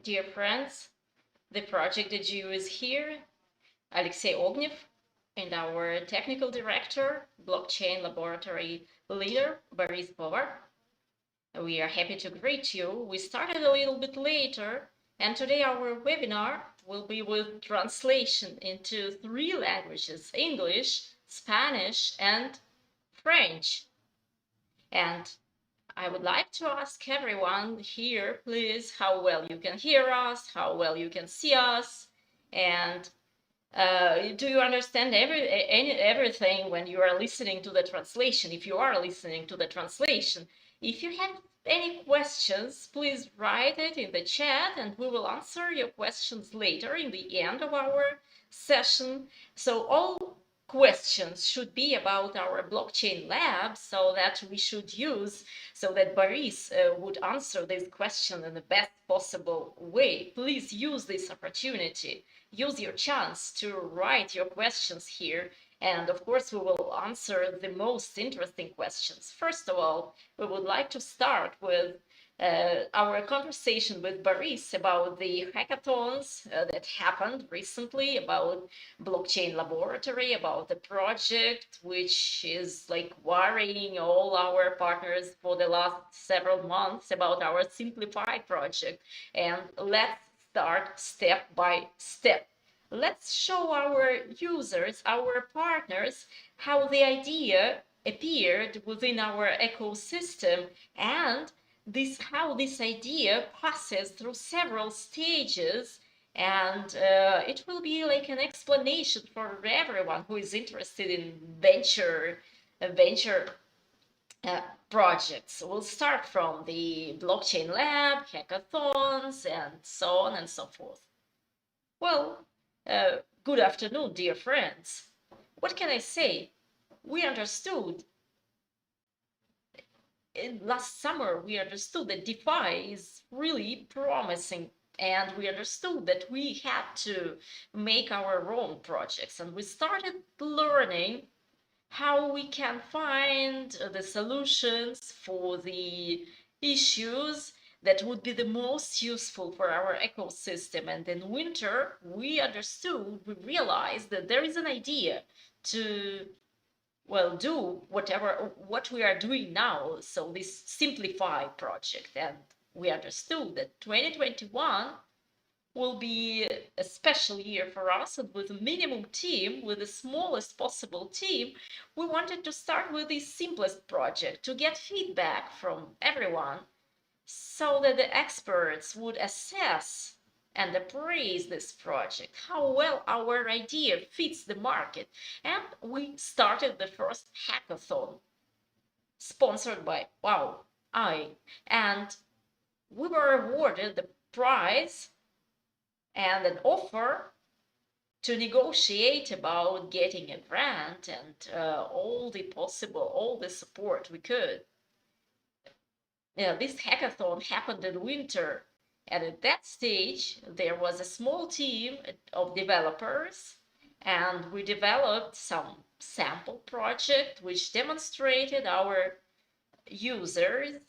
Dear friends, the project DigiU is here. Alexey Ognev and our technical director, blockchain laboratory leader, Boris Povar. We are happy to greet you. We started a little bit later, and today our webinar will be with translation into 3 languages: English, Spanish, and French. And I would like to ask everyone here, please, how well you can hear us, how well you can see us, and do you understand everything when you are listening to the translation, if you are listening to the translation. If you have any questions, please write it in the chat and we will answer your questions later in the end of our session. So all questions should be about our blockchain lab, so that we should use, so that Boris would answer this question in the best possible way. Please use this opportunity, use your chance to write your questions here, and of course we will answer the most interesting questions. First of all, we would like to start with our conversation with Boris about the hackathons that happened recently, about blockchain laboratory, about the project which is like worrying all our partners for the last several months, about our simplified project. And let's start step by step. Let's show our users, our partners, how the idea appeared within our ecosystem, and how this idea passes through several stages, and it will be like an explanation for everyone who is interested in venture projects. We'll start from the blockchain lab, hackathons, and so on and so forth. Well, good afternoon, dear friends. What can I say? We understood last summer, we understood that DeFi is really promising, and we understood that we had to make our own projects, and we started learning how we can find the solutions for the issues that would be the most useful for our ecosystem. And in winter, we realized that there is an idea to do what we are doing now, so this simplify project. And we understood that 2021 will be a special year for us, and with a minimum team, with the smallest possible team, we wanted to start with the simplest project to get feedback from everyone, so that the experts would assess and appraise this project, how well our idea fits the market. And we started the first hackathon, sponsored by and we were awarded the prize and an offer to negotiate about getting a grant and all the support we could. This hackathon happened in winter, and at that stage, there was a small team of developers, and we developed some sample project which demonstrated our users,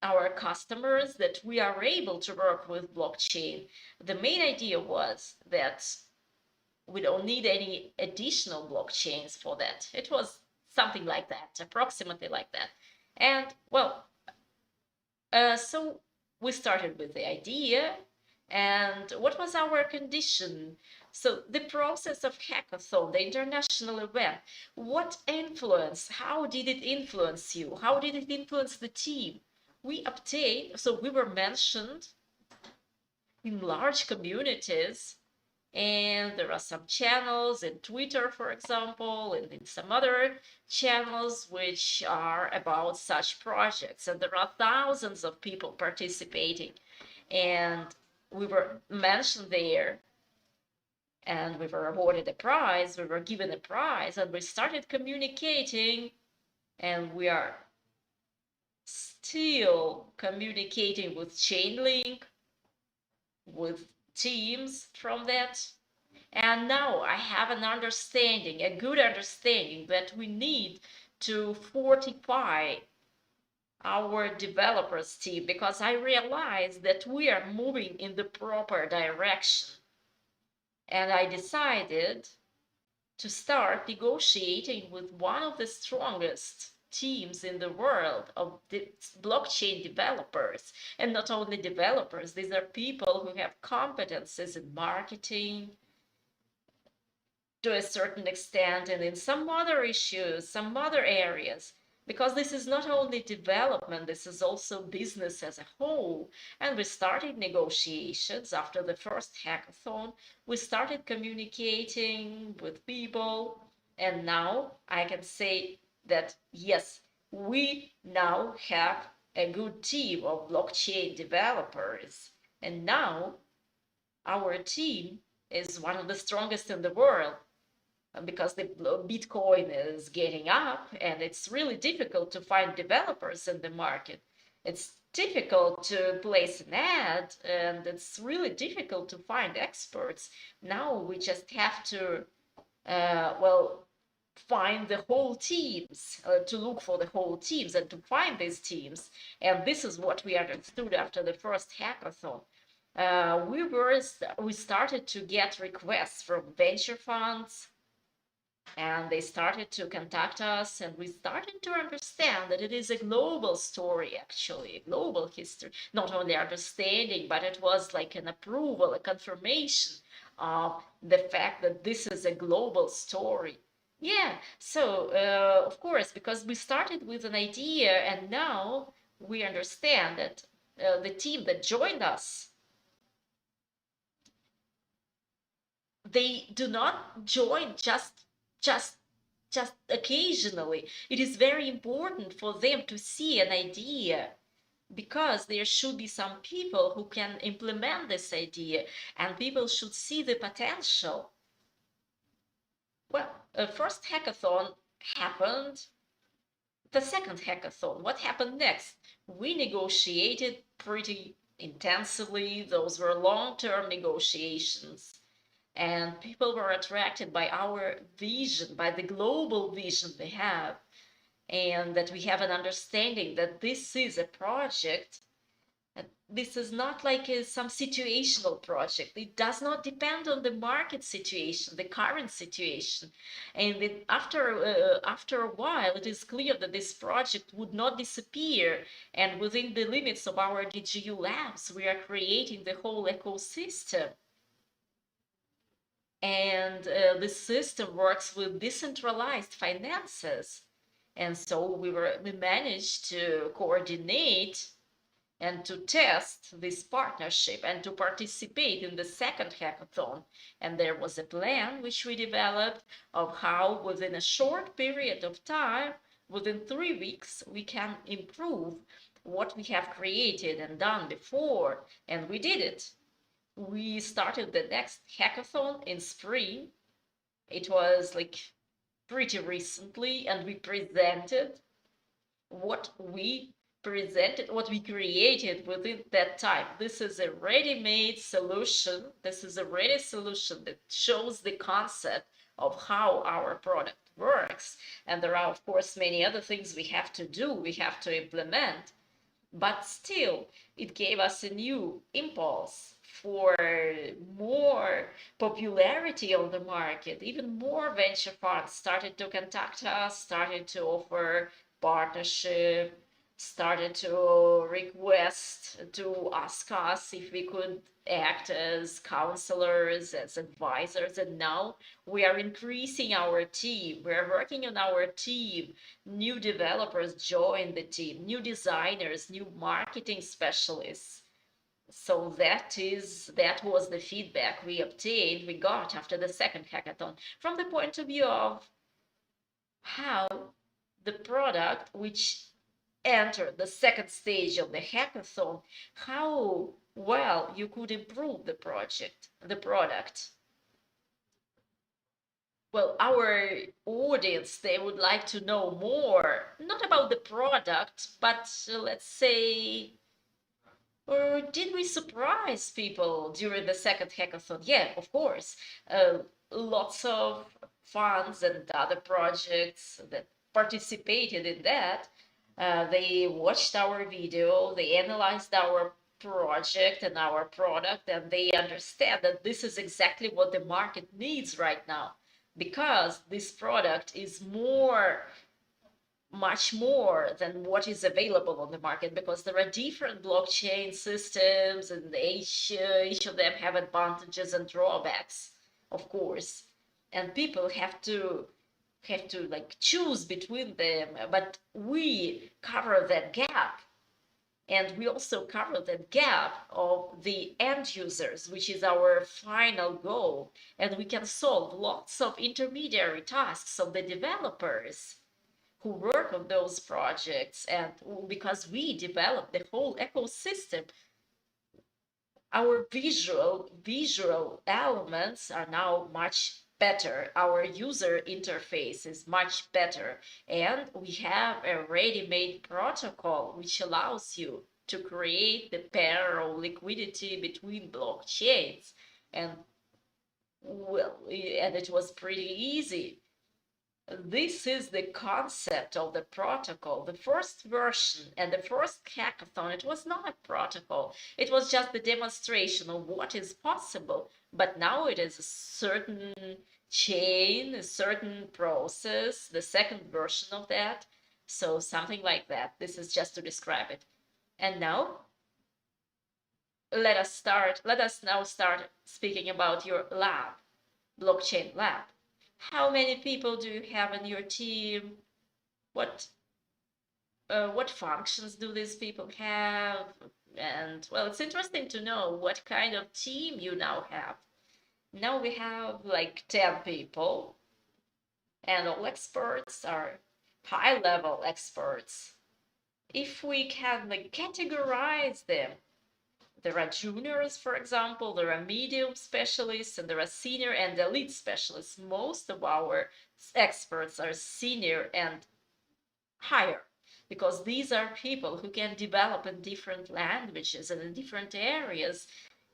our customers, that we are able to work with blockchain. The main idea was that we don't need any additional blockchains for that. It was something like that, approximately like that. And so we started with the idea, and what was our condition? So the process of hackathon, the international event, what influence, how did it influence you? How did it influence the team? We obtained, so we were mentioned in large communities, and there are some channels in Twitter, for example, and in some other channels which are about such projects, and there are thousands of people participating, and we were mentioned there, and we were awarded a prize, we were given a prize, and we started communicating, and we are still communicating with Chainlink, with teams from that. And now I have an understanding, a good understanding, that we need to fortify our developers team, because I realized that we are moving in the proper direction. And I decided to start negotiating with one of the strongest teams in the world of blockchain developers. And not only developers, these are people who have competences in marketing to a certain extent, and in some other issues, some other areas, because this is not only development, this is also business as a whole. And we started negotiations after the first hackathon. We started communicating with people, and now I can say that yes, we now have a good team of blockchain developers, and now our team is one of the strongest in the world, because the Bitcoin is getting up, and it's really difficult to find developers in the market. It's difficult to place an ad, and it's really difficult to find experts. Now we just have to, find the whole teams, to look for the whole teams and to find these teams. And this is what we understood after the first hackathon. We started to get requests from venture funds, and they started to contact us, and we started to understand that it is a global story, actually, a global history. Not only understanding, but it was like an approval, a confirmation of the fact that this is a global story. Yeah, so of course, because we started with an idea, and now we understand that the team that joined us, they do not join just occasionally. It is very important for them to see an idea, because there should be some people who can implement this idea, and people should see the potential. Well, first hackathon happened. The second hackathon, what happened next? We negotiated pretty intensively. Those were long-term negotiations. And people were attracted by our vision, by the global vision we have, and that we have an understanding that this is a project. This is not like some situational project. It does not depend on the market situation, the current situation. And after a while, it is clear that this project would not disappear. And within the limits of our DigiU labs, we are creating the whole ecosystem. And this system works with decentralized finances. And so we managed to coordinate and to test this partnership and to participate in the second hackathon. And there was a plan which we developed of how within a short period of time, within 3 weeks, we can improve what we have created and done before. And we did it. We started the next hackathon in spring. It was like pretty recently, and we presented what we created within that time. This is a ready-made solution. This is a ready solution that shows the concept of how our product works. And there are, of course, many other things we have to do, we have to implement. But still, it gave us a new impulse for more popularity on the market. Even more venture funds started to contact us, started to offer partnership, started to request to ask us if we could act as counselors, as advisors. And now we are increasing our team. We are working on our team. New developers join the team, new designers, new marketing specialists. So that was the feedback we got after the second hackathon, from the point of view of how the product, which entered the second stage of the hackathon, how well you could improve the product. Well, our audience, they would like to know more, not about the product, but let's say, or did we surprise people during the second hackathon? Yeah, of course. Lots of funds and other projects that participated in that. They watched our video, they analyzed our project and our product, and they understand that this is exactly what the market needs right now, because this product is much more than what is available on the market, because there are different blockchain systems, and each of them have advantages and drawbacks, of course, and people have to like choose between them. But we cover that gap, and we also cover that gap of the end users, which is our final goal, and we can solve lots of intermediary tasks of the developers who work on those projects. And because we develop the whole ecosystem, our visual elements are now much better. Our user interface is much better, and we have a ready-made protocol which allows you to create the pair of liquidity between blockchains. And well, and it was pretty easy. This is the concept of the protocol. The first version and the first hackathon, it was not a protocol. It was just the demonstration of what is possible. But now it is a certain chain, a certain process, the second version of that. So something like that. This is just to describe it. And now let us now start speaking about your lab, blockchain lab. How many people do you have in your team? What functions do these people have? And well, it's interesting to know what kind of team you now have. Now we have like 10 people, and all experts are high-level experts. If we can like categorize them, there are juniors, for example, there are medium specialists, and there are senior and elite specialists. Most of our experts are senior and higher, because these are people who can develop in different languages and in different areas,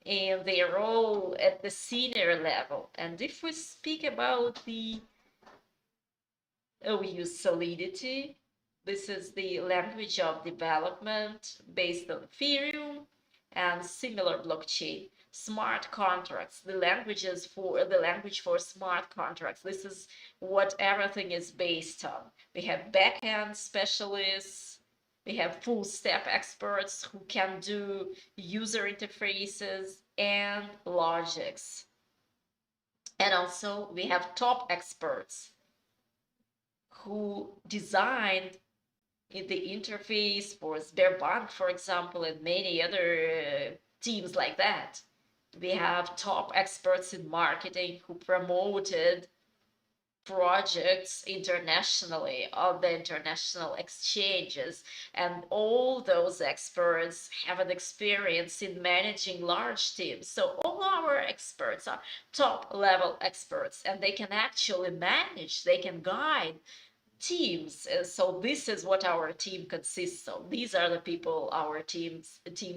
and they are all at the senior level. And if we speak about we use Solidity. This is the language of development based on Ethereum and similar blockchain. Smart contracts, the language for smart contracts. This is what everything is based on. We have backend specialists, we have full stack experts who can do user interfaces and logics. And also we have top experts who designed the interface for Sberbank, for example, and many other teams like that. We have top experts in marketing who promoted projects internationally on the international exchanges, and all those experts have an experience in managing large teams. So all our experts are top level experts, and they can actually manage, they can guide teams. So this is what our team consists of. These are the people our team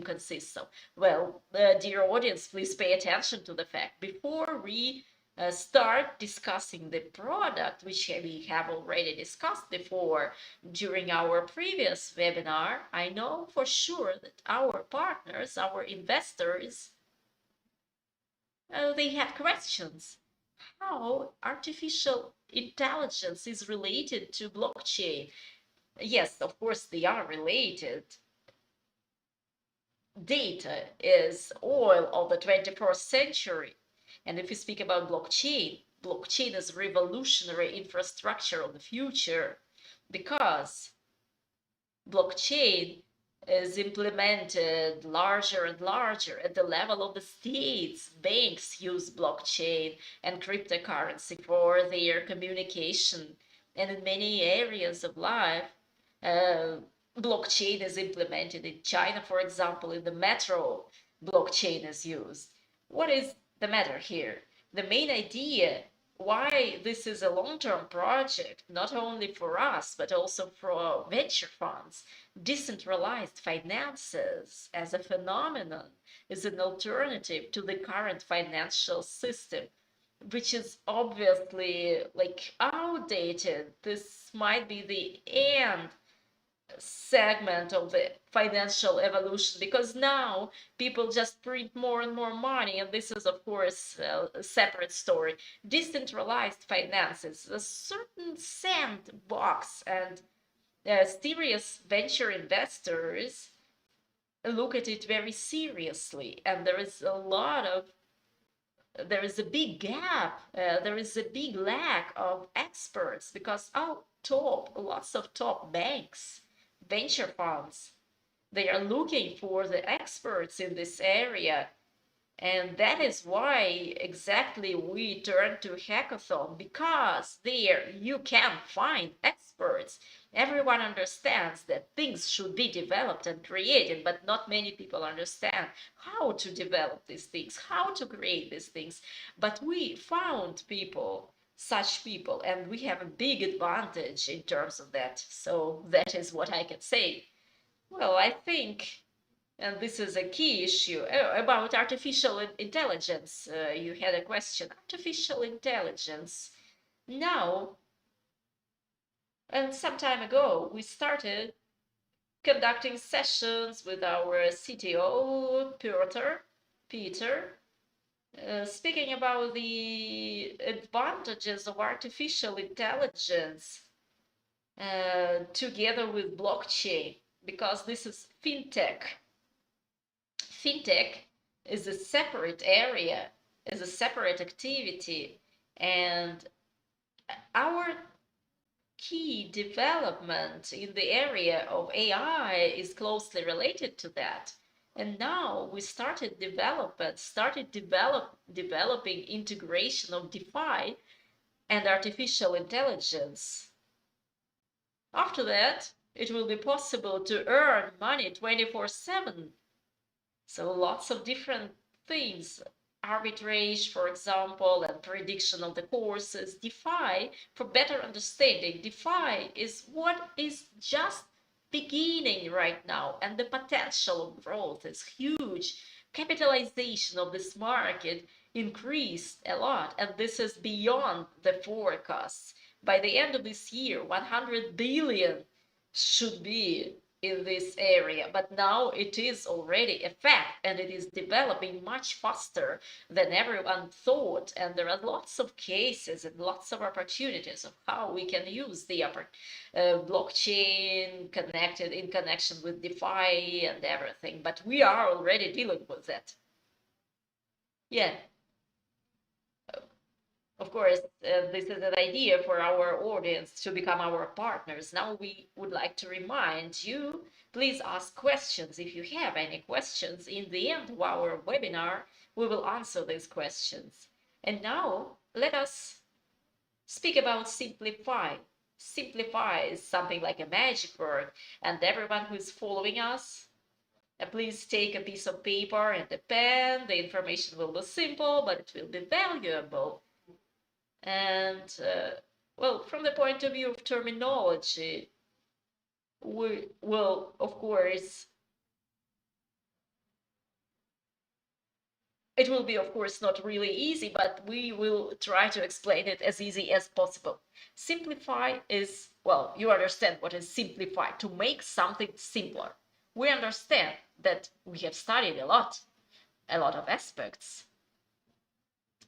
consists of. Well, dear audience, please pay attention to the fact, before we start discussing the product, which we have already discussed before during our previous webinar, I know for sure that our partners, our investors, they have questions. How artificial intelligence is related to blockchain? Yes, of course they are related. Data is oil of the 21st century. And if we speak about blockchain, blockchain is revolutionary infrastructure of the future, because blockchain is implemented larger and larger at the level of the states. Banks use blockchain and cryptocurrency for their communication, and in many areas of life, blockchain is implemented. In China, for example, in the metro, blockchain is used. What is the matter here? The main idea why this is a long-term project, not only for us, but also for venture funds. Decentralized finances as a phenomenon is an alternative to the current financial system, which is obviously like outdated. This might be the end segment of the financial evolution, because now people just print more and more money, and this is of course a separate story. Decentralized finances, a certain sandbox, and serious venture investors look at it very seriously, and there is a big gap, there is a big lack of experts, because lots of top banks, venture funds, they are looking for the experts in this area. And that is why exactly we turn to hackathon, because there you can find experts. Everyone understands that things should be developed and created, but not many people understand how to develop these things, how to create these things. But we found people, such people, and we have a big advantage in terms of that. So that is what I can say. Well, I think, and this is a key issue, about artificial intelligence. You had a question. Artificial intelligence. Now, and some time ago, we started conducting sessions with our CTO, Peter, speaking about the advantages of artificial intelligence together with blockchain, because this is fintech. Fintech is a separate area, is a separate activity, and our key development in the area of AI is closely related to that. And now we started developing integration of DeFi and artificial intelligence. After that, it will be possible to earn money 24/7. So lots of different things, arbitrage, for example, and prediction of the courses. DeFi, for better understanding, DeFi is what is just beginning right now, and the potential of growth is huge. Capitalization of this market increased a lot, and this is beyond the forecasts. By the end of this year, 100 billion should be in this area, but now it is already a fact, and it is developing much faster than everyone thought. And there are lots of cases and lots of opportunities of how we can use the blockchain connected in connection with DeFi and everything. But we are already dealing with that. Yeah. Of course, this is an idea for our audience to become our partners. Now we would like to remind you, please ask questions. If you have any questions, in the end of our webinar, we will answer these questions. And now let us speak about Simplify. Simplify is something like a magic word, and everyone who is following us, please take a piece of paper and a pen. The information will be simple, but it will be valuable. And well, from the point of view of terminology, we will, of course, it will be, of course, not really easy, but we will try to explain it as easy as possible. Simplify is, well, you understand what is simplify, to make something simpler. We understand that we have studied a lot of aspects.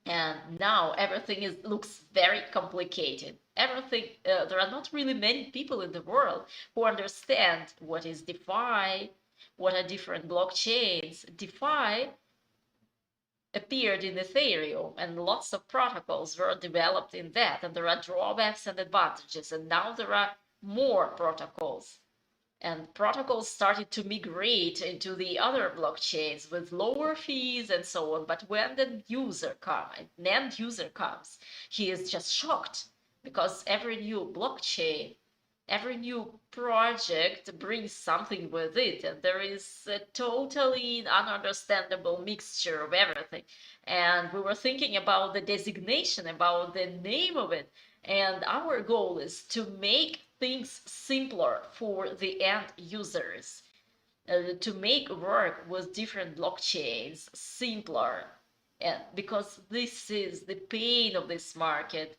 And now everything looks very complicated. Everything, there are not really many people in the world who understand what is DeFi, what are different blockchains. DeFi appeared in Ethereum, and lots of protocols were developed in that, and there are drawbacks and advantages, and now there are more protocols. And protocols started to migrate into the other blockchains with lower fees and so on. But when the end user comes, he is just shocked, because every new blockchain, every new project brings something with it, and there is a totally ununderstandable mixture of everything. And we were thinking about the designation, about the name of it, and our goal is to make things simpler for the end users, to make work with different blockchains simpler. And because this is the pain of this market,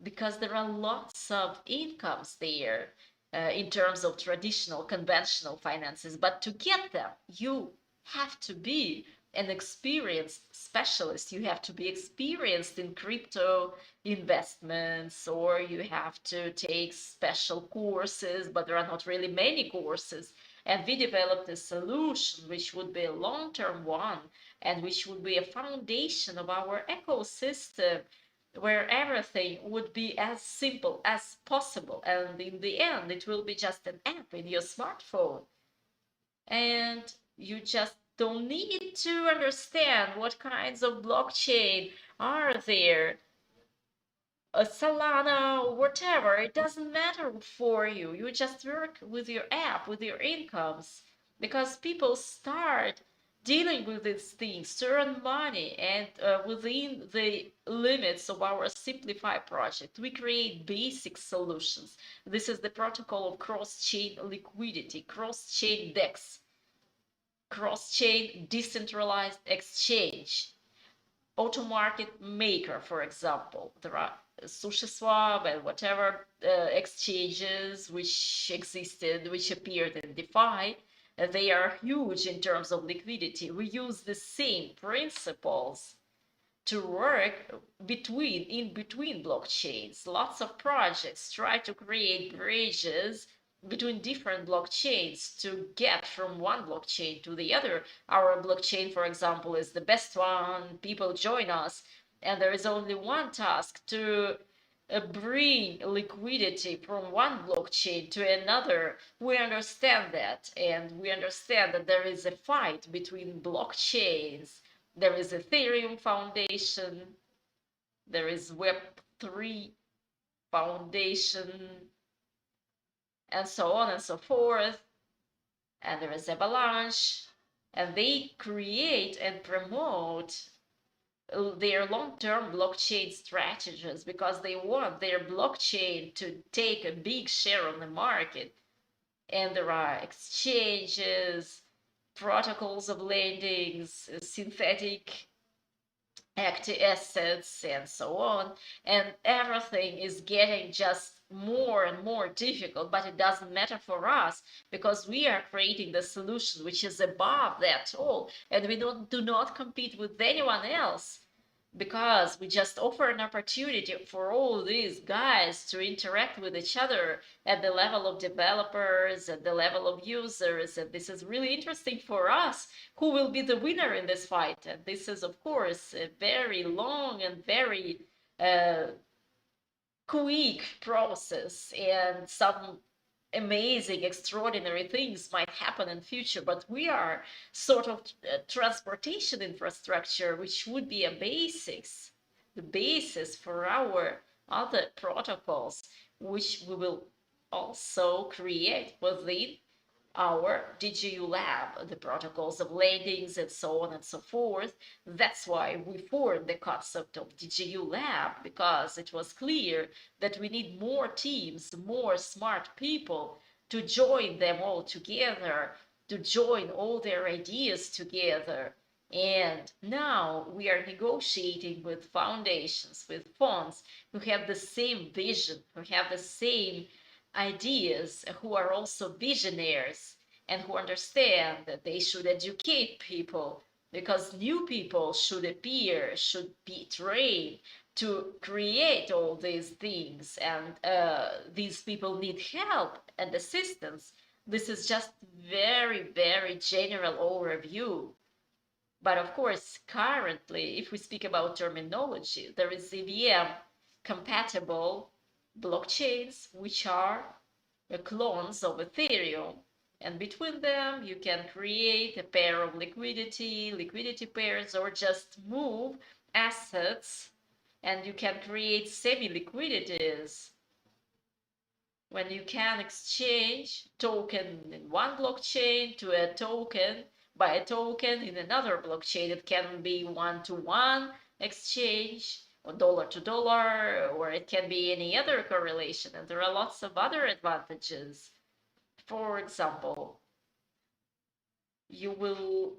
because there are lots of incomes there, in terms of traditional, conventional finances. But to get them, you have to be an experienced specialist. You have to be experienced in crypto investments, or you have to take special courses, but there are not really many courses. And we developed a solution which would be a long-term one and which would be a foundation of our ecosystem where everything would be as simple as possible. And in the end, it will be just an app in your smartphone. And you just don't need to understand what kinds of blockchain are there. A Solana, or whatever, it doesn't matter for you. You just work with your app, with your incomes, because people start dealing with these things to earn money. And within the limits of our Simplify project, we create basic solutions. This is the protocol of cross-chain liquidity, cross-chain DEX, cross-chain decentralized exchange, auto market maker, for example. There are SushiSwap and whatever exchanges which existed, which appeared in DeFi. They are huge in terms of liquidity. We use the same principles to work in between blockchains. Lots of projects try to create bridges between different blockchains to get from one blockchain to the other. Our blockchain, for example, is the best one. People join us, and there is only one task to bring liquidity from one blockchain to another. We understand that, and we understand that there is a fight between blockchains. There is Ethereum Foundation, there is Web3 Foundation, and so on and so forth. And there is Avalanche, and they create and promote their long-term blockchain strategies because they want their blockchain to take a big share on the market. And there are exchanges, protocols of lendings, synthetic active assets, and so on. And everything is getting just more and more difficult, but it doesn't matter for us because we are creating the solution which is above that all, and we do not compete with anyone else, because we just offer an opportunity for all these guys to interact with each other at the level of developers, at the level of users. And this is really interesting for us, who will be the winner in this fight. And this is, of course, a very long and very quick process, and some amazing, extraordinary things might happen in future, but we are sort of transportation infrastructure, which would be the basis for our other protocols, which we will also create within our DigiU.Lab, the protocols of lendings and so on and so forth. That's why we formed the concept of DigiU.Lab, because it was clear that we need more teams, more smart people to join them all together, to join all their ideas together. And now we are negotiating with foundations, with funds who have the same vision, who have the same ideas, who are also visionaries, and who understand that they should educate people, because new people should appear, should be trained to create all these things, and these people need help and assistance. This is just very, very general overview. But of course, currently, if we speak about terminology, there is EVM compatible blockchains, which are clones of Ethereum. And between them, you can create a pair of liquidity pairs, or just move assets, and you can create semi-liquidities when you can exchange token in one blockchain to a token by a token in another blockchain. It can be one-to-one exchange, or dollar to dollar, or it can be any other correlation. And there are lots of other advantages. For example, you will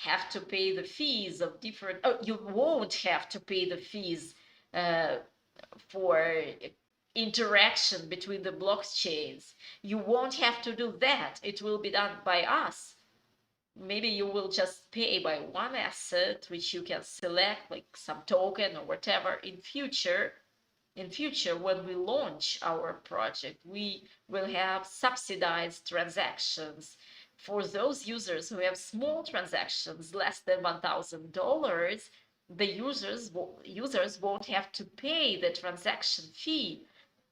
have to pay the fees of you won't have to pay the fees for interaction between the blockchains. You won't have to do that. It will be done by us. Maybe you will just pay by one asset, which you can select, like some token or whatever. In future, when we launch our project, we will have subsidized transactions for those users who have small transactions, less than $1,000. The users won't have to pay the transaction fee.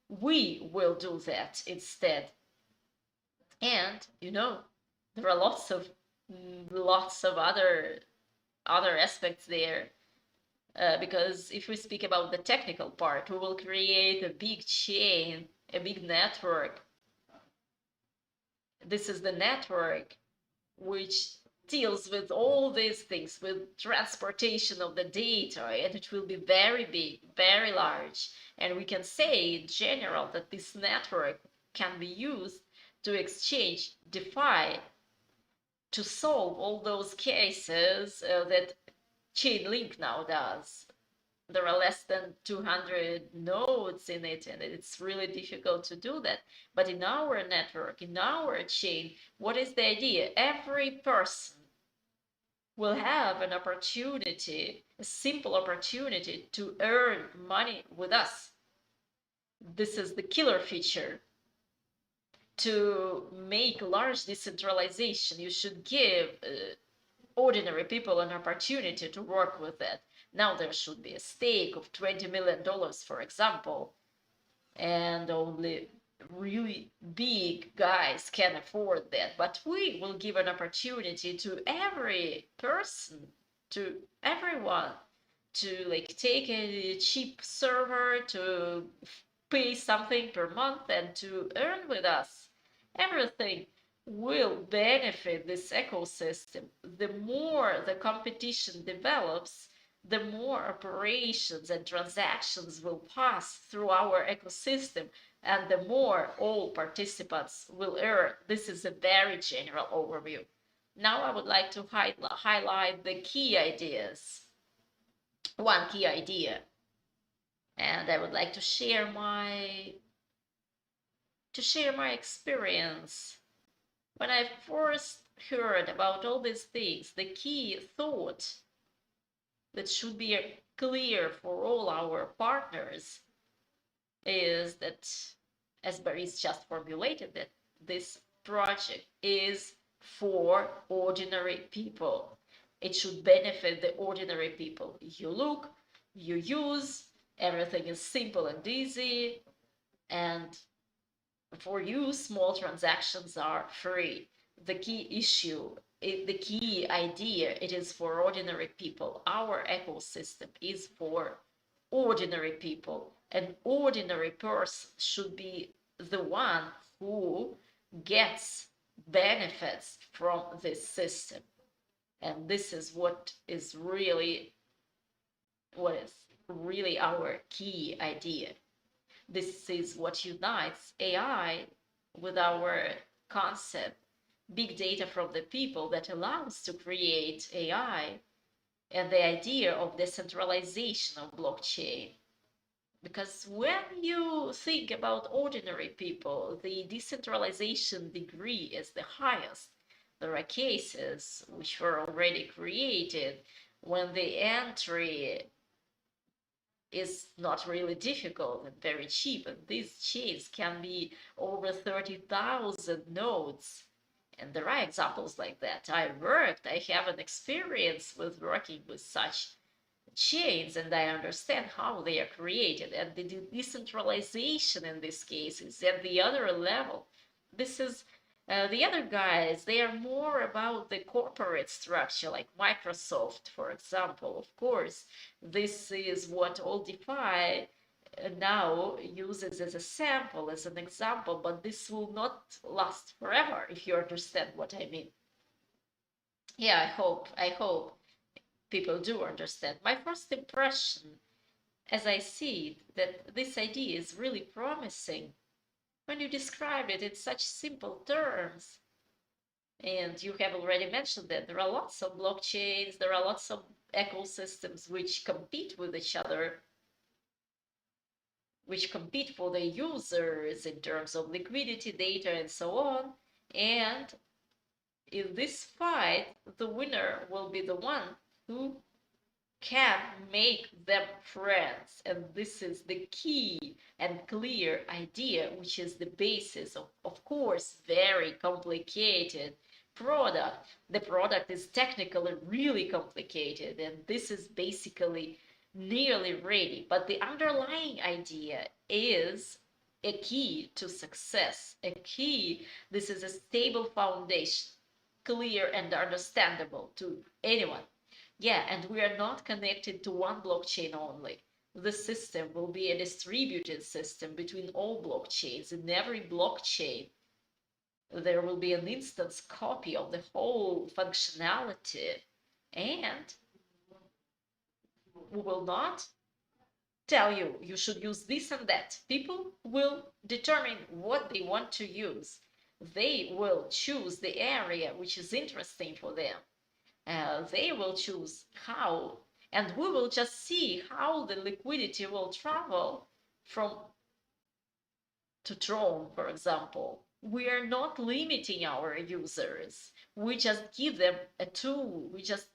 We will do that instead. And there are lots of other aspects there. Because if we speak about the technical part, we will create a big chain, a big network. This is the network which deals with all these things, with transportation of the data, and it will be very big, very large. And we can say in general that this network can be used to exchange DeFi, to solve all those cases that Chainlink now does. There are less than 200 nodes in it, and it's really difficult to do that. But in our network, in our chain, what is the idea? Every person will have an opportunity, a simple opportunity to earn money with us. This is the killer feature. To make large decentralization, you should give ordinary people an opportunity to work with it. Now there should be a stake of $20 million, for example, and only really big guys can afford that. But we will give an opportunity to every person, to everyone, to take a cheap server, to pay something per month and to earn with us. Everything will benefit this ecosystem. The more the competition develops, the more operations and transactions will pass through our ecosystem, and the more all participants will earn. This is a very general overview. Now I would like to highlight the key ideas. One key idea, and I would like to share my experience. When I first heard about all these things, the key thought that should be clear for all our partners is that, as Boris just formulated, that this project is for ordinary people. It should benefit the ordinary people. You look, you use, everything is simple and easy, and for you, small transactions are free. The key issue, the key idea, it is for ordinary people. Our ecosystem is for ordinary people. An ordinary person should be the one who gets benefits from this system. And this is what is really our key idea. This is what unites AI with our concept, big data from the people, that allows to create AI, and the idea of decentralization of blockchain. Because when you think about ordinary people, the decentralization degree is the highest. There are cases which were already created when the entry is not really difficult and very cheap, and these chains can be over 30,000 nodes. And there are examples like that. I have an experience with working with such chains, and I understand how they are created. And the decentralization in this case is at the other level. This is the other guys, they are more about the corporate structure, like Microsoft, for example. Of course, this is what all DeFi now uses as a sample, as an example, but this will not last forever, if you understand what I mean. Yeah, I hope people do understand. My first impression, as I see it, that this idea is really promising when you describe it in such simple terms. And you have already mentioned that there are lots of blockchains, there are lots of ecosystems which compete with each other. which compete for the users in terms of liquidity, data, and so on. And in this fight, the winner will be the one who can make them friends. And this is the key and clear idea, which is the basis of course, very complicated product. The product is technically really complicated, and this is basically nearly ready. But the underlying idea is a key to success, a key. This is a stable foundation, clear and understandable to anyone. Yeah, and we are not connected to one blockchain only. The system will be a distributed system between all blockchains. In every blockchain, there will be an instance copy of the whole functionality. And we will not tell you you should use this and that. People will determine what they want to use. They will choose the area which is interesting for them. They will choose how, and we will just see how the liquidity will travel from to Tron, for example. We are not limiting our users. We just give them a tool. We just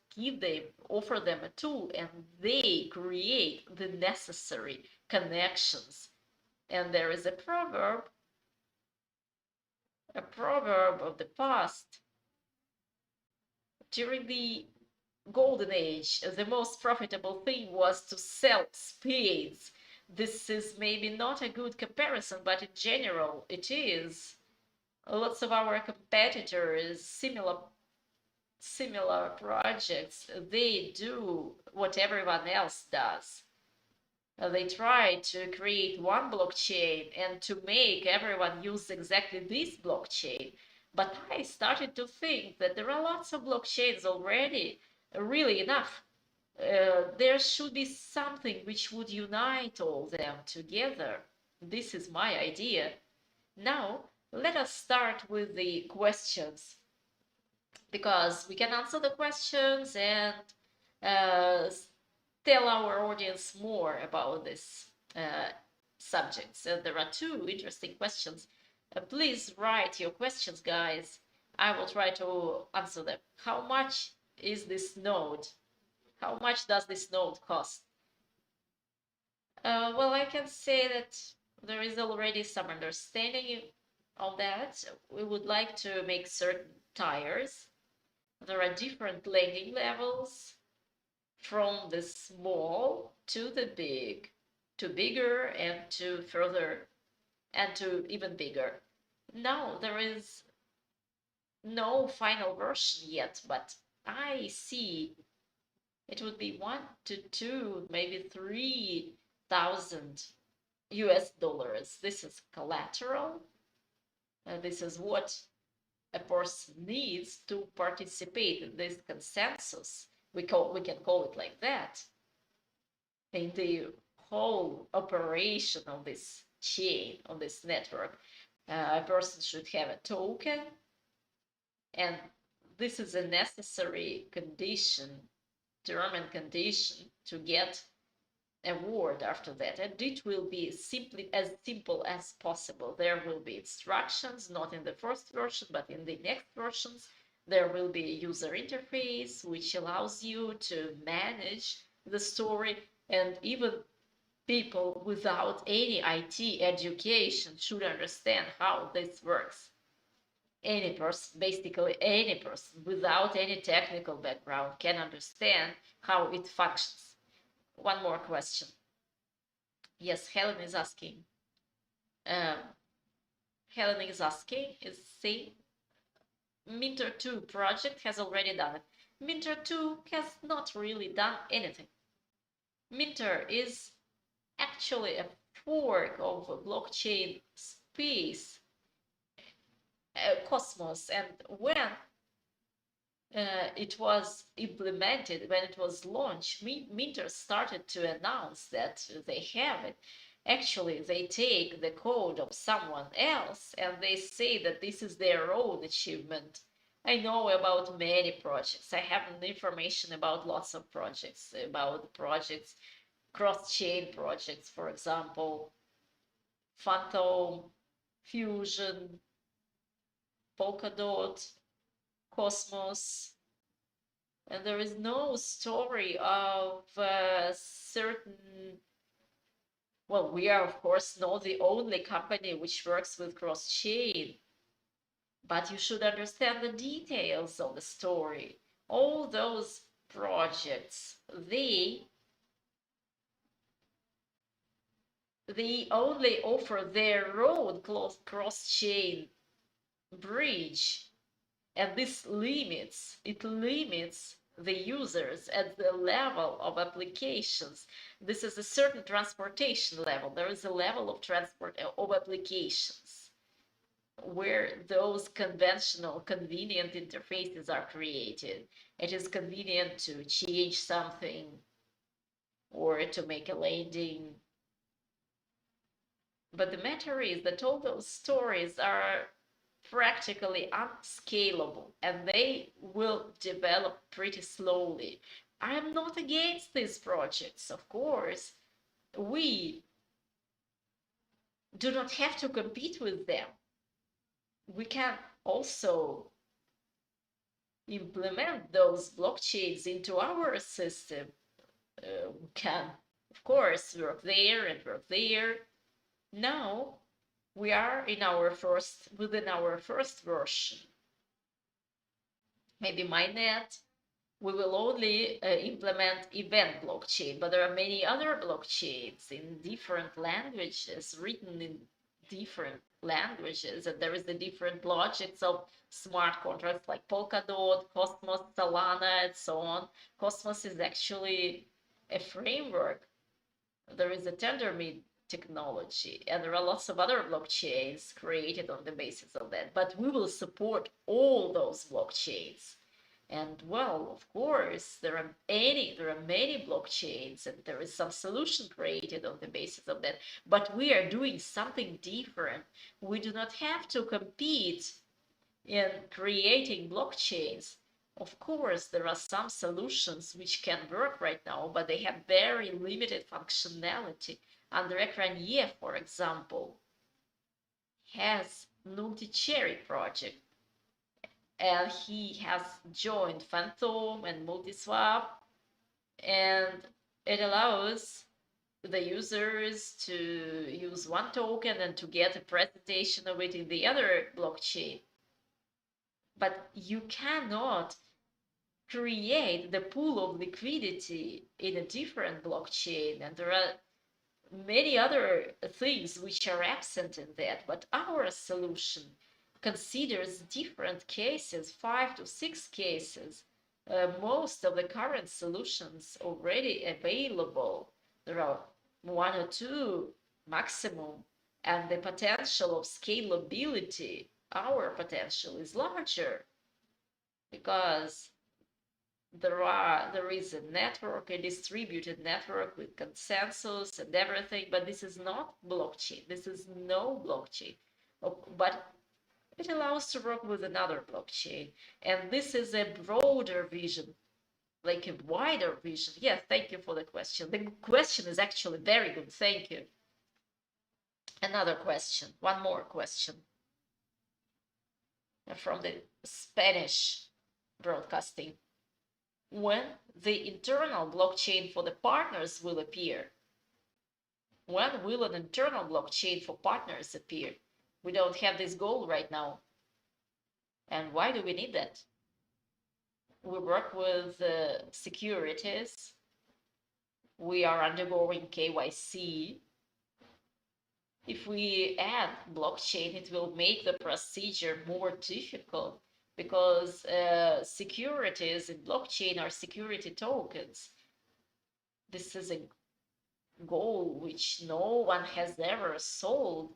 offer them a tool, and they create the necessary connections. And there is a proverb of the past. During the golden age, the most profitable thing was to sell spades. This is maybe not a good comparison, but in general it is. Lots of our competitors, similar projects, they do what everyone else does. They try to create one blockchain and to make everyone use exactly this blockchain. But I started to think that there are lots of blockchains already, really enough. There should be something which would unite all them together. This is my idea. Now, let us start with the questions, because we can answer the questions and uh, tell our audience more about this subject. So there are two interesting questions. Please write your questions, guys. I will try to answer them. How much is this node? How much does this node cost? Well, I can say that there is already some understanding of that. We would like to make certain tires. There are different lending levels, from the small to the big, to bigger and to further and to even bigger. Now there is no final version yet, but I see it would be 1 to 2, maybe 3,000 US dollars. This is collateral. This is what a person needs to participate in this consensus. We can call it like that. In the whole operation of this chain, of this network, a person should have a token, and this is a necessary condition, term and condition, to get a word after that. And it will be as simple as possible. There will be instructions, not in the first version, but in the next versions. There will be a user interface which allows you to manage the story, and even people without any IT education should understand how this works. Any person, basically any person without any technical background, can understand how it functions. One more question. Yes, Helen is asking. Helen is saying, Minter 2 project has already done it. Minter 2 has not really done anything. Minter is actually a fork of a blockchain space, Cosmos, and when it was implemented, when it was launched, Minter started to announce that they have it. Actually, they take the code of someone else and they say that this is their own achievement. I know about many projects. I have information about lots of projects, cross-chain projects, for example. Phantom, Fusion, Polkadot, Cosmos, and there is no story of certain. Well, we are of course not the only company which works with cross-chain, but you should understand the details of the story. All those projects, they only offer their own cross-chain bridge, and this limits the users at the level of applications. This is a certain transportation level. There is a level of transport of applications where those conventional convenient interfaces are created. It is convenient to change something or to make a landing. But the matter is that all those stories are practically unscalable and they will develop pretty slowly. I'm not against these projects, of course. We do not have to compete with them. We can also implement those blockchains into our system. We can, of course, work there and work there. Now we are within our first version. Maybe mainnet, we will only implement event blockchain, but there are many other blockchains in different languages, written in different languages, and there is the different logics of smart contracts like Polkadot, Cosmos, Solana, and so on. Cosmos is actually a framework. There is a Tendermint technology, and there are lots of other blockchains created on the basis of that, but we will support all those blockchains. And well, of course, there are many blockchains, and there is some solution created on the basis of that. But we are doing something different. We do not have to compete in creating blockchains. Of course, there are some solutions which can work right now, but they have very limited functionality. André Cranier, for example, has multi-cherry project, and he has joined Phantom and Multiswap, and it allows the users to use one token and to get a presentation of it in the other blockchain. But you cannot create the pool of liquidity in a different blockchain, and there are many other things which are absent in that. But our solution considers different cases, 5 to 6 cases. Most of the current solutions already available, there are 1 or 2 maximum, and the potential of scalability, our potential is larger, because there is a network, a distributed network with consensus and everything, but this is not blockchain. This is no blockchain. But it allows to work with another blockchain. And this is a broader vision, like a wider vision. Yes, thank you for the question. The question is actually very good. Thank you. Another question, one more question from the Spanish broadcasting. When the internal blockchain for the partners will appear? When will an internal blockchain for partners appear? We don't have this goal right now. And why do we need that? We work with securities. We are undergoing KYC. If we add blockchain, it will make the procedure more difficult, because securities in blockchain are security tokens. This is a goal which no one has ever solved.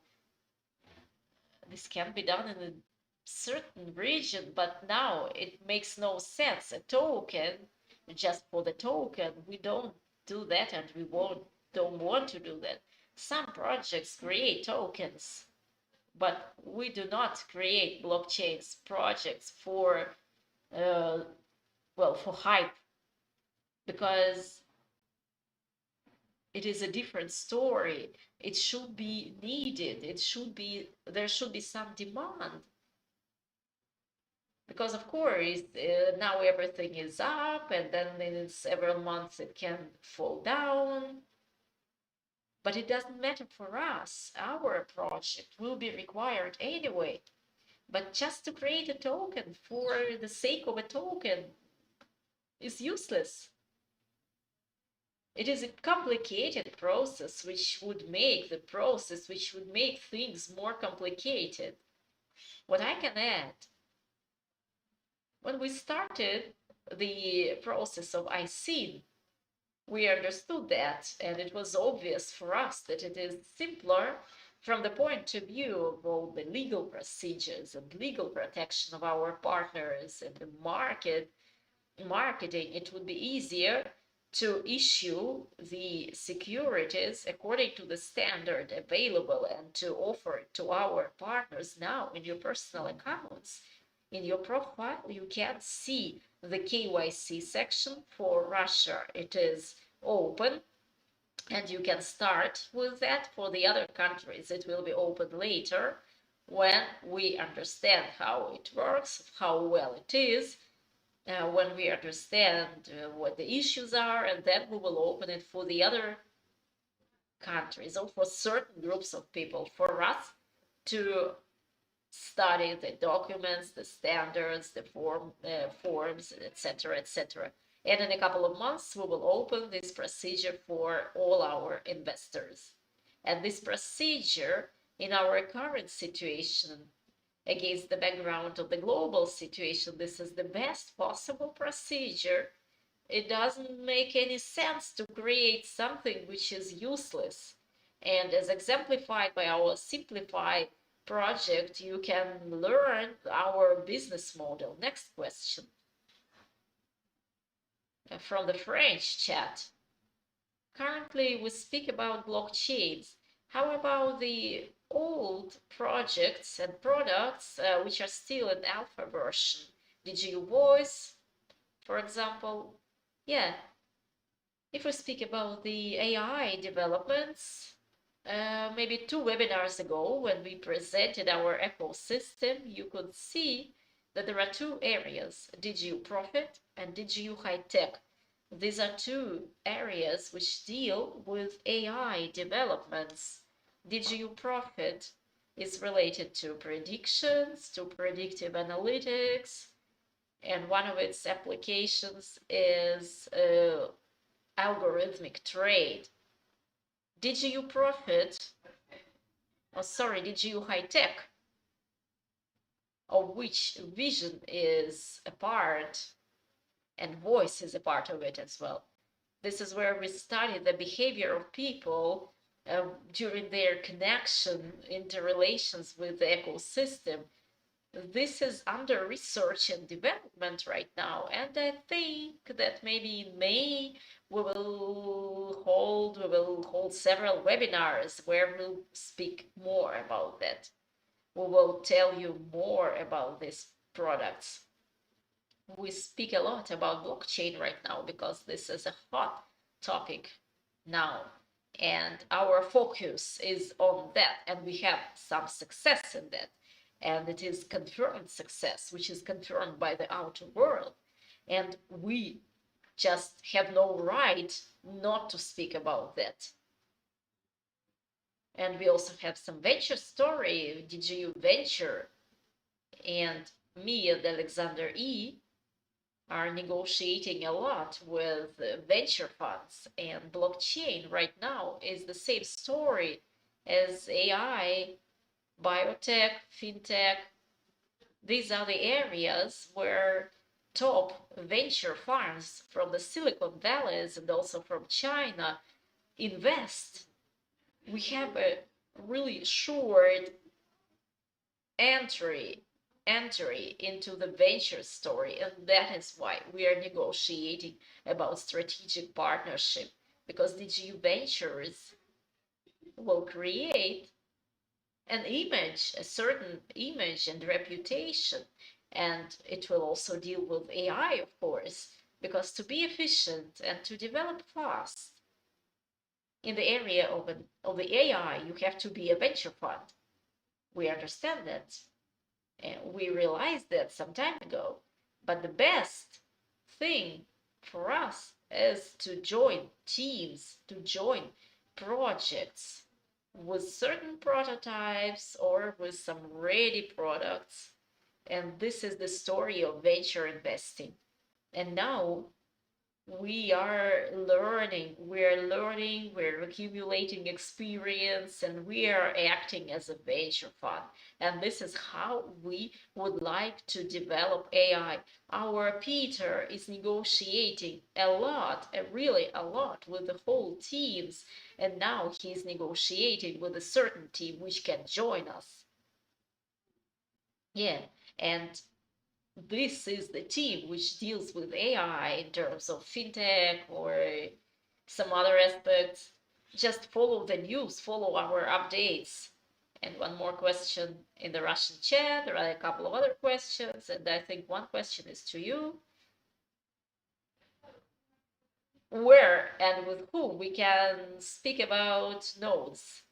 This can be done in a certain region, but now it makes no sense. A token, just for the token, we don't do that, and we don't want to do that. Some projects create tokens, but we do not create blockchains projects for hype, because it is a different story. It should be needed. There should be some demand. Because of course, now everything is up, and then in several months it can fall down. But it doesn't matter for us. Our project will be required anyway. But just to create a token for the sake of a token is useless. It is a complicated process which would make things more complicated. What I can add, when we started the process of ICIN, we understood that, and it was obvious for us that it is simpler from the point of view of all the legal procedures and legal protection of our partners and the marketing. It would be easier to issue the securities according to the standard available and to offer it to our partners. Now in your personal accounts, in your profile, you can see the KYC section for Russia. It is open, and you can start with that. For the other countries, it will be open later when we understand how it works, how well it is, when we understand what the issues are, and then we will open it for the other countries or for certain groups of people, for us to study the documents, the standards, the forms, etc., etc. And in a couple of months, we will open this procedure for all our investors. And this procedure, in our current situation, against the background of the global situation, this is the best possible procedure. It doesn't make any sense to create something which is useless. And as exemplified by our Simplify project, you can learn our business model. Next question. From the French chat. Currently, we speak about blockchains. How about the old projects and products which are still in alpha version? DigiU Voice, for example. Yeah. If we speak about the AI developments, maybe 2 webinars ago, when we presented our ecosystem, you could see that there are 2 areas, DigiU Profit and DigiU High Tech. These are 2 areas which deal with AI developments. DigiU Profit is related to predictions, to predictive analytics, and one of its applications is algorithmic trade. DigiU Profit, DigiU High Tech, of which vision is a part and voice is a part of it as well. This is where we study the behavior of people during their connection, interrelations with the ecosystem. This is under research and development right now, and I think that maybe in May we will hold several webinars where we'll speak more about that. We will tell you more about these products. We speak a lot about blockchain right now because this is a hot topic now, and our focus is on that, and we have some success in that. And it is confirmed success, which is confirmed by the outer world. And we just have no right not to speak about that. And we also have some venture story, DigiU Venture, and me and Alexander E. are negotiating a lot with venture funds, and blockchain right now is the same story as AI, biotech, fintech. These are the areas where top venture funds from the Silicon Valleys and also from China invest. We have a really short entry into the venture story, and that is why we are negotiating about strategic partnership, because DigiU Ventures will create an image, a certain image and reputation, and it will also deal with AI, of course, because to be efficient and to develop fast, in the area of the AI, you have to be a venture fund. We understand that. And we realized that some time ago. But the best thing for us is to join teams, to join projects with certain prototypes or with some ready products. And this is the story of venture investing. And now we're accumulating experience, and we are acting as a venture fund. And this is how we would like to develop AI. Our Peter is negotiating a lot, really a lot, with the whole teams, and now he's negotiating with a certain team which can join us. Yeah, and this is the team which deals with AI in terms of fintech or some other aspects. Just follow the news, follow our updates. And one more question in the Russian chat. There are a couple of other questions, and I think one question is to you. Where and with whom we can speak about nodes?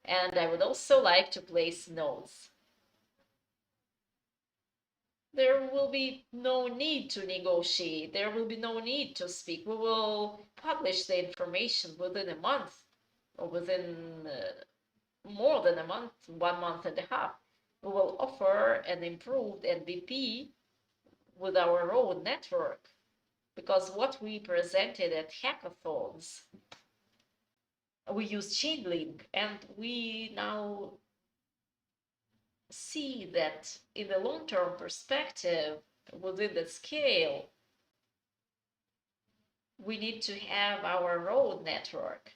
And I would also like to place nodes. There will be no need to negotiate. There will be no need to speak. We will publish the information within a month or within more than a month, 1 month and a half. We will offer an improved MVP with our own network, because what we presented at hackathons, we used Chainlink, and we now see that in the long-term perspective, within the scale, we need to have our own network,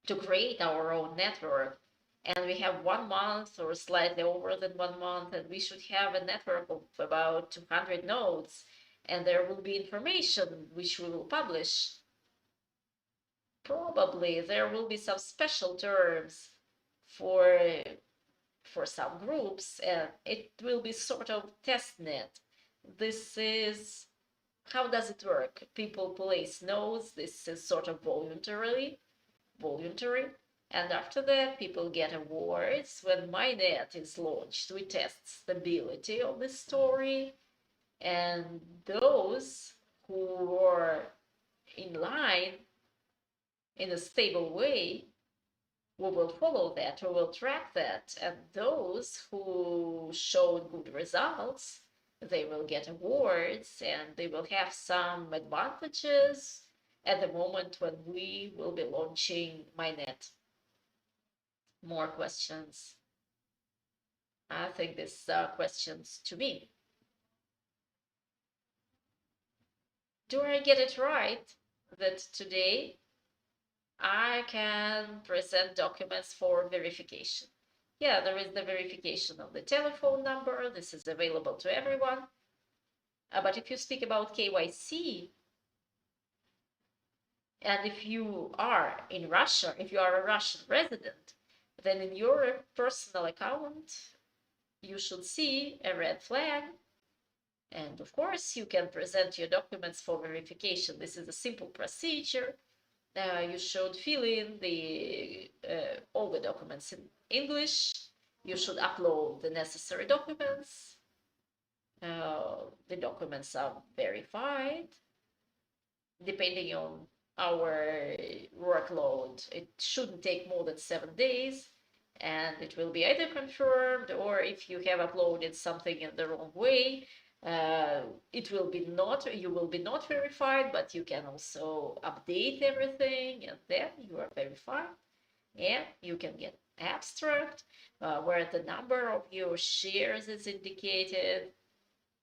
to create our own network. And we have 1 month or slightly over than 1 month, and we should have a network of about 200 nodes, and there will be information which we will publish. Probably there will be some special terms for some groups, and it will be sort of test net. This is how does it work? People place nodes. This is sort of voluntary, and after that people get awards. When mainnet is launched, we test stability of the story, and those who are in line in a stable way, we will follow that, we will track that, and those who showed good results, they will get awards, and they will have some advantages at the moment when we will be launching mainnet. More questions? I think these are questions to me. Do I get it right that today I can present documents for verification? Yeah, there is the verification of the telephone number. This is available to everyone. But if you speak about KYC, and if you are in Russia, if you are a Russian resident, then in your personal account, you should see a red flag. And of course, you can present your documents for verification. This is a simple procedure. You should fill in all the documents in English. You should upload the necessary documents. The documents are verified. Depending on our workload, it shouldn't take more than 7 days, and it will be either confirmed, or if you have uploaded something in the wrong way, you will be not verified, but you can also update everything, and then you are verified, and you can get abstract where the number of your shares is indicated,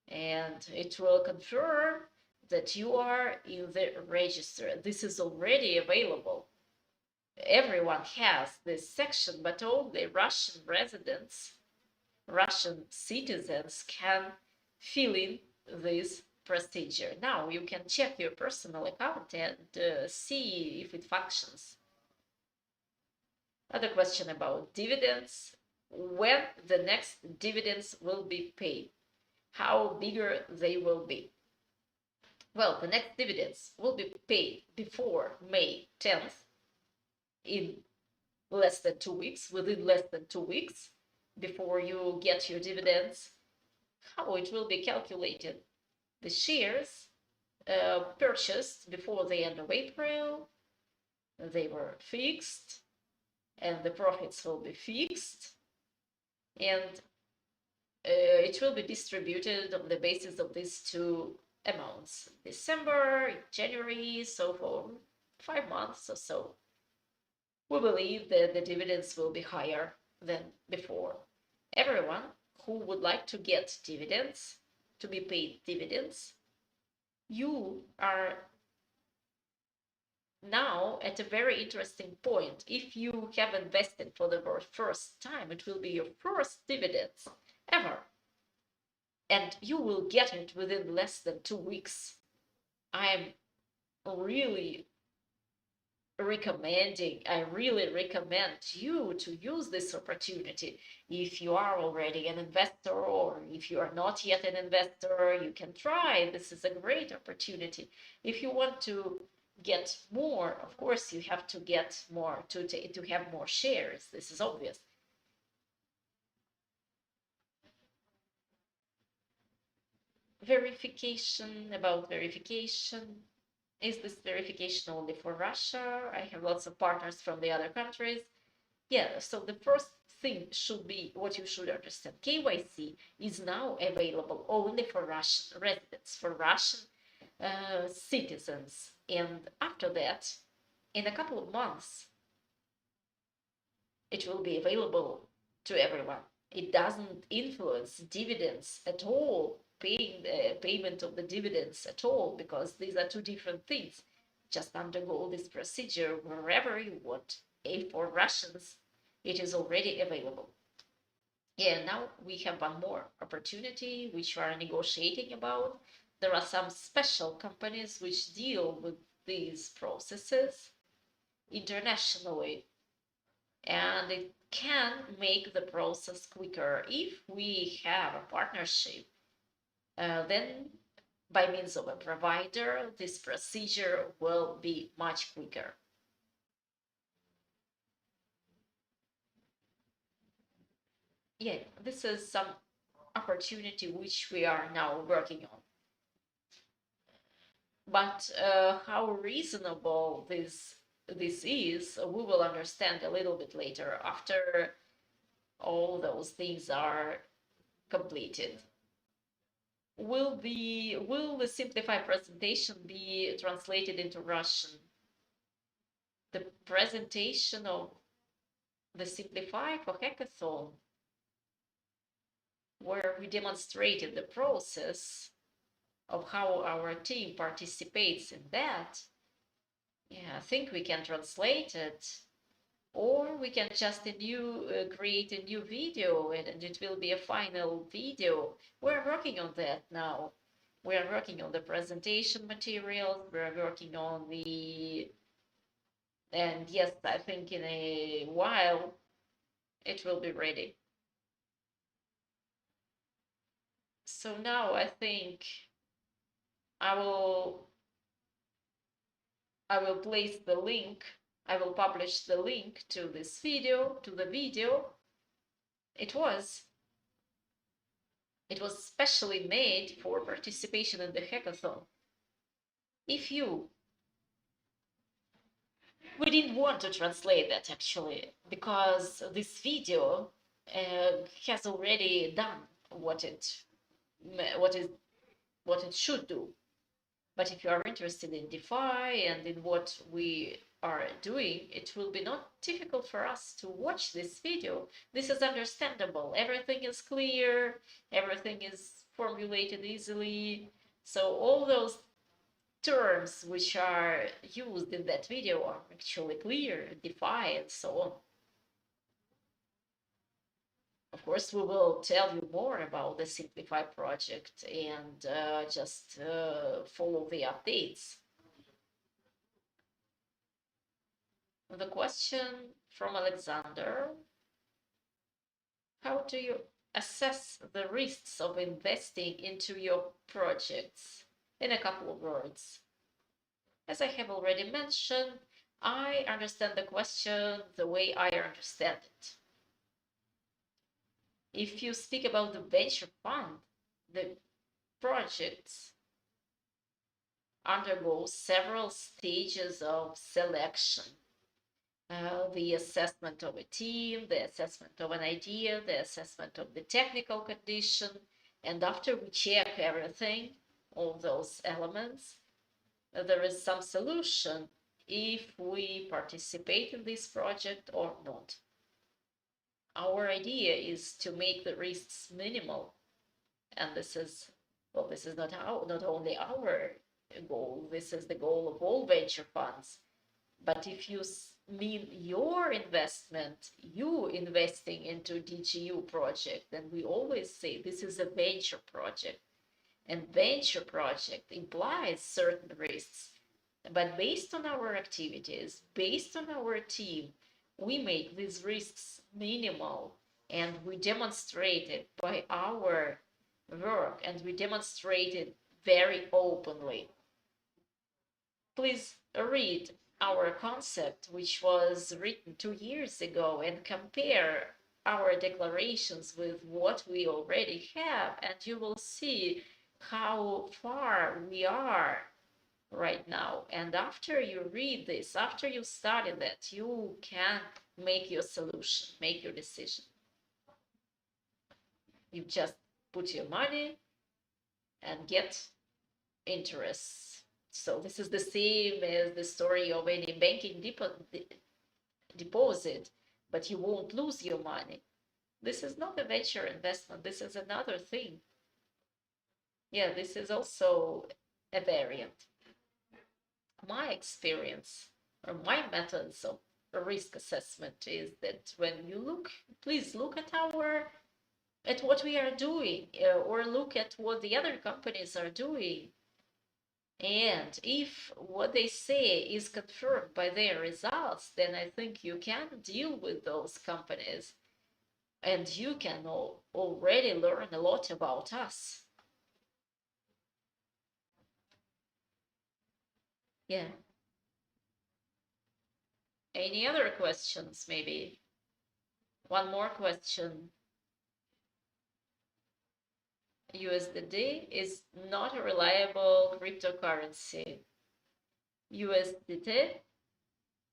and it will confirm that you are in the register. This is already available. Everyone has this section, but only Russian residents, Russian citizens can fill in this procedure. Now you can check your personal account and see if it functions. Another question about dividends. When the next dividends will be paid? How bigger they will be? Well, the next dividends will be paid before May 10th, in less than 2 weeks, within less than 2 weeks before you get your dividends. How it will be calculated? The shares purchased before the end of April, they were fixed, and the profits will be fixed, and it will be distributed on the basis of these two amounts, December, January, so for 5 months or so. We believe that the dividends will be higher than before. Everyone who would like to get dividends, to be paid dividends, you are now at a very interesting point. If you have invested for the first time, it will be your first dividends ever, and you will get it within less than 2 weeks. I really recommend you to use this opportunity. If you are already an investor, or if you are not yet an investor, you can try. This is a great opportunity. If you want to get more, of course you have to get more to have more shares. This is obvious. Verification. About verification. Is this verification only for Russia? I have lots of partners from the other countries. Yeah, so the first thing should be what you should understand. KYC is now available only for Russian residents, for Russian citizens. And after that, in a couple of months, it will be available to everyone. It doesn't influence dividends at all, payment of the dividends at all, because these are two different things. Just undergo this procedure wherever you want. And for Russians, it is already available. Yeah, now we have one more opportunity which we are negotiating about. There are some special companies which deal with these processes internationally, and it can make the process quicker. If we have a partnership, then by means of a provider, this procedure will be much quicker. Yeah, this is some opportunity which we are now working on. But how reasonable this is, we will understand a little bit later, after all those things are completed. Will the simplified presentation be translated into Russian? The presentation of the Simplify for Hackathon, where we demonstrated the process of how our team participates in that. Yeah, I think we can translate it, or we can just create a new video, and it will be a final video. We're working on that now. We are working on the presentation materials. We're working on and yes, I think in a while it will be ready. So now I think I will place the link. I will publish the link to this video, to the video. It was specially made for participation in the hackathon. We didn't want to translate that actually, because this video has already done what it should do. But if you are interested in DeFi and in what we are doing, it will be not difficult for us to watch this video. This is understandable. Everything is clear. Everything is formulated easily. So all those terms which are used in that video are actually clear, DeFi and so on. Of course, we will tell you more about the Simplify project, and just follow the updates. The question from Alexander: how do you assess the risks of investing into your projects? in a couple of words. As I have already mentioned, I understand the question the way I understand it. If you speak about the venture fund, the projects undergo several stages of selection. The assessment of a team, the assessment of an idea, the assessment of the technical condition, and after we check everything, all those elements, there is some solution if we participate in this project or not. Our idea is to make the risks minimal, and this is not only our goal, this is the goal of all venture funds. But if you mean your investment, you investing into DigiU project, then we always say this is a venture project. And venture project implies certain risks. But based on our activities, based on our team, we make these risks minimal, and we demonstrate it by our work, and we demonstrate it very openly. Please read our concept, which was written 2 years ago, and compare our declarations with what we already have, and you will see how far we are right now. And after you read this, after you study that, you can make your solution, make your decision. You just put your money and get interest. So this is the same as the story of any banking deposit, but you won't lose your money. This is not a venture investment. This is another thing. Yeah, this is also a variant. My experience or my methods of risk assessment is that when you look, please look at what we are doing, or look at what the other companies are doing. And if what they say is confirmed by their results, then I think you can deal with those companies, and you can already learn a lot about us. Yeah. Any other questions, maybe? One more question. USDT is not a reliable cryptocurrency. USDT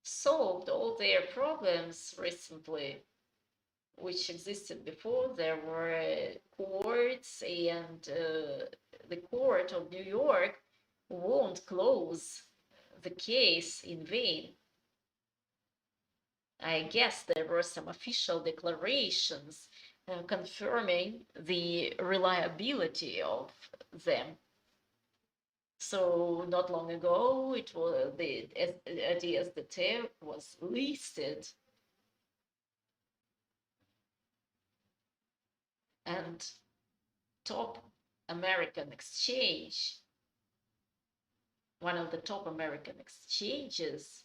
solved all their problems recently, which existed before. There were courts, and the court of New York won't close the case in vain. I guess there were some official declarations confirming the reliability of them. So not long ago, it was the DSDT was listed, and top American exchange, one of the top American exchanges,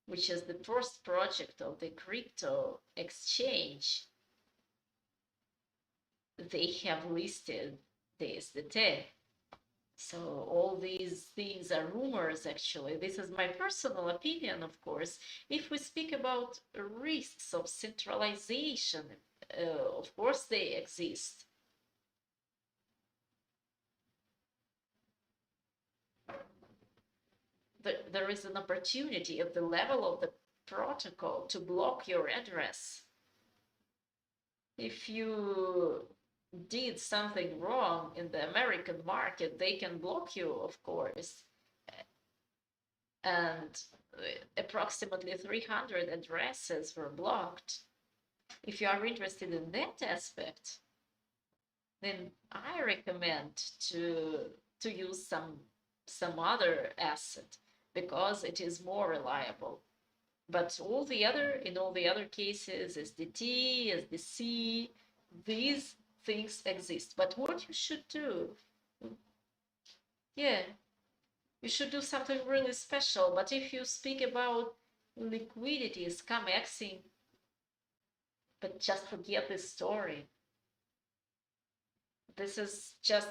which is the first project of the crypto exchange, they have listed the SDT. So all these things are rumors, actually. This is my personal opinion, of course. If we speak about risks of centralization, of course they exist. There is an opportunity at the level of the protocol to block your address. If you did something wrong in the American market, they can block you, of course. And approximately 300 addresses were blocked. If you are interested in that aspect, then I recommend to use some other asset, because it is more reliable. But in all the other cases, SDT, SDC, these things exist. But what you should do, yeah, you should do something really special. But if you speak about liquidity, scam-exing, but just forget this story. This is just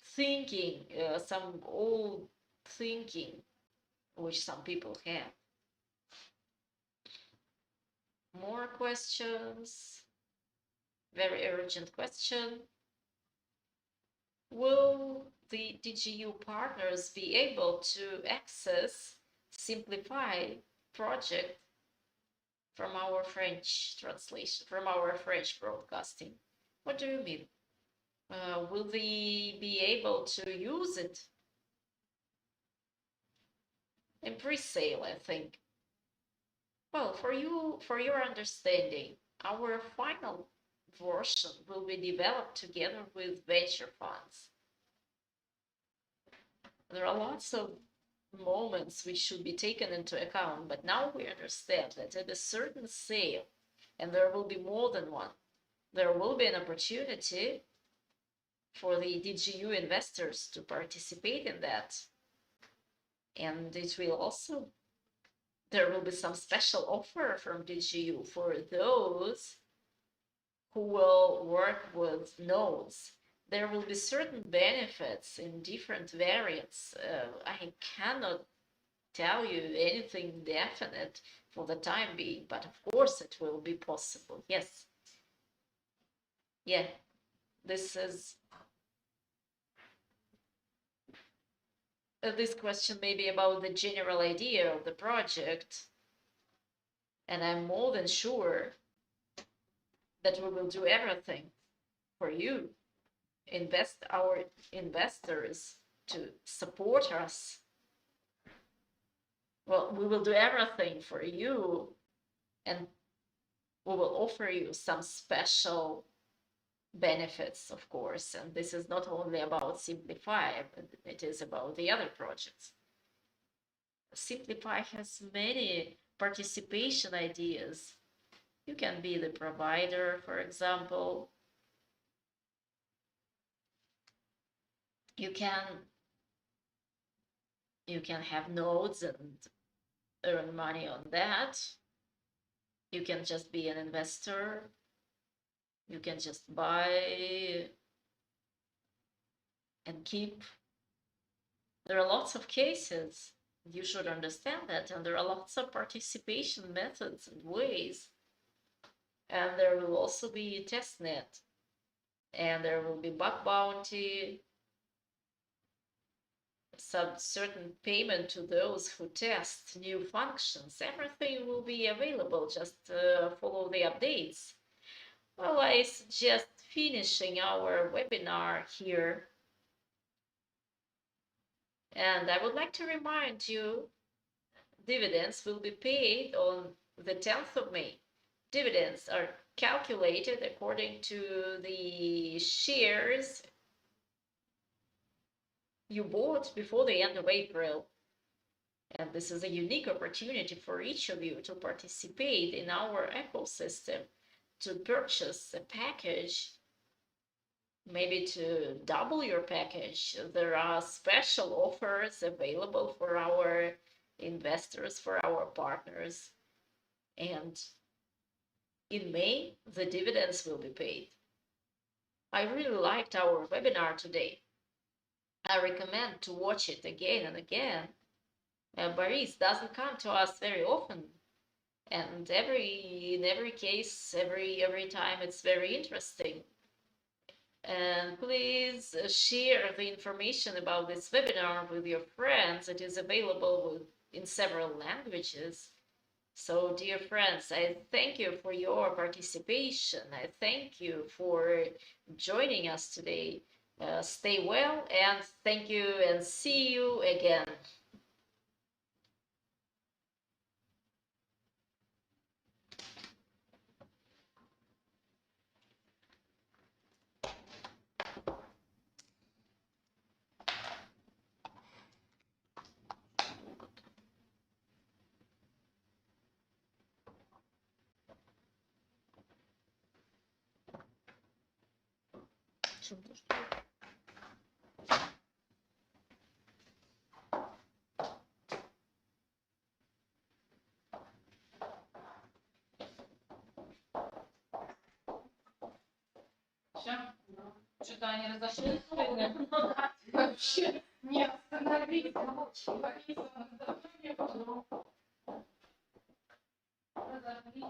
thinking, some old thinking, which some people have. More questions? Very urgent question. Will the DigiU partners be able to access Simplify project from our French translation, from our French broadcasting? What do you mean? Will they be able to use it in pre-sale, I think? Well, for your understanding, our final version will be developed together with venture funds. There are lots of moments which should be taken into account, but now we understand that at a certain sale, and there will be more than one, there will be an opportunity for the DigiU investors to participate in that. And it will also, there will be some special offer from DigiU for those who will work with nodes. There will be certain benefits in different variants. I cannot tell you anything definite for the time being, but of course it will be possible. Yes. Yeah, this is this question may be about the general idea of the project, and I'm more than sure that we will do everything for you, our investors, to support us. Well, we will do everything for you, and we will offer you some special benefits, of course. And this is not only about Simplify, but it is about the other projects. Simplify has many participation ideas. You can be the provider, for example. You can have nodes and earn money on that. You can just be an investor. You can just buy and keep. There are lots of cases. You should understand that. And there are lots of participation methods and ways. And there will also be testnet. And there will be bug bounty, some certain payment to those who test new functions. Everything will be available. Just follow the updates. Well, I suggest finishing our webinar here. And I would like to remind you, dividends will be paid on the 10th of May. Dividends are calculated according to the shares you bought before the end of April. And this is a unique opportunity for each of you to participate in our ecosystem, to purchase a package, maybe to double your package. There are special offers available for our investors, for our partners. And in May, the dividends will be paid. I really liked our webinar today. I recommend to watch it again and again. Boris doesn't come to us very often, and in every case, every time, it's very interesting. And please share the information about this webinar with your friends. It is available in several languages. So, dear friends, I thank you for your participation. I thank you for joining us today. Stay well, and thank you, and see you again. Все. Читание разошли. Вообще не остановиться. Разошлись.